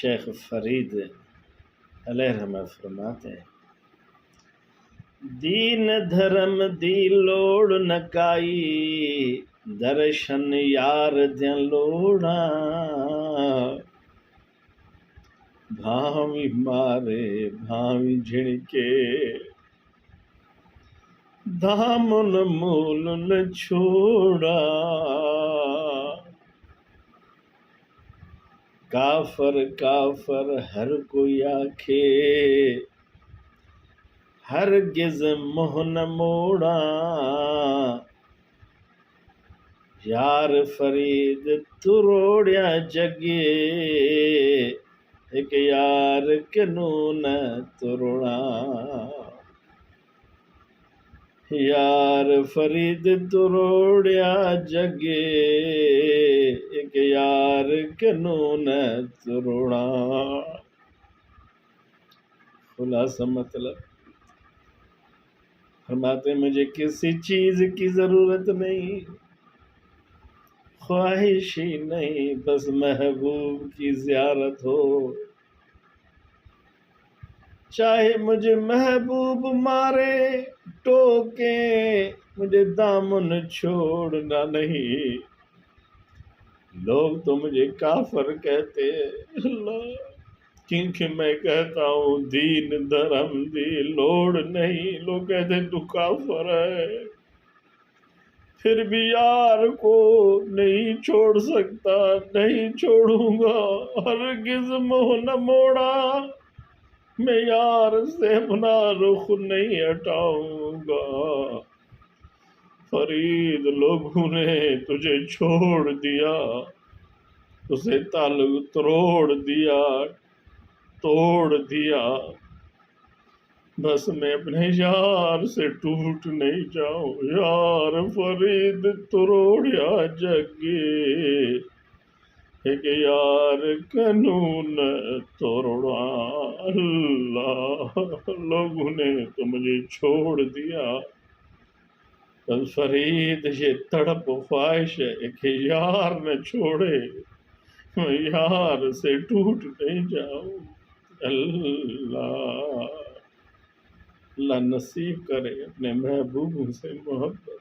شیخ فرید علیہ رحمہ فرماتے ہیں دین دھرم دی لوڑ نکائی درشن یار دیاں لوڑاں بھاوی مارے بھاوی جھڑکے دامن مول نہ چھوڑا کافر کافر ہر کوئی آکھے ہرگز منہ نہ موڑا یار فرید تروڑیا جگے ایک یار کنوں نہ تروڑا یار فرید تروڑیا جگے ایک یار کنوں نہ تروڑا خلاصہ مطلب فرماتے مجھے کسی چیز کی ضرورت نہیں خواہش ہی نہیں بس محبوب کی زیارت ہو چاہے مجھے محبوب مارے ٹوکے مجھے دامن چھوڑنا نہیں لوگ تو مجھے کافر کہتے اللہ کیونکہ میں کہتا ہوں دین دھرم دی لوڑ نہیں لوگ کہتے تو کافر ہے پھر بھی یار کو نہیں چھوڑ سکتا نہیں چھوڑوں گا ہرگز منہ نہ موڑا میں یار سے اپنا رخ نہیں ہٹاؤں گا فرید لوگوں نے تجھے چھوڑ دیا اسے تعلق توڑ دیا بس میں اپنے یار سے ٹوٹ نہیں جاؤں یار فرید تروڑیا جگے ایک یار قانون توڑا اللہ لوگوں نے تو مجھے چھوڑ دیا بس فرید یہ تڑپ خواہش ہے کہ یار نہ چھوڑے میں یار سے ٹوٹ نہیں جاؤں اللہ نصیب کرے اپنے محبوب سے محبت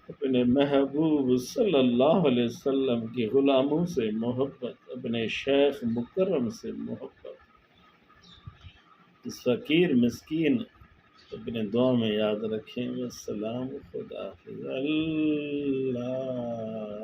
اپنے محبوب صلی اللہ علیہ وسلم کی غلاموں سے محبت اپنے شیخ مکرم سے محبت اس فقیر مسکین اپنے دعا میں یاد رکھیں السلام خدا حافظ اللہ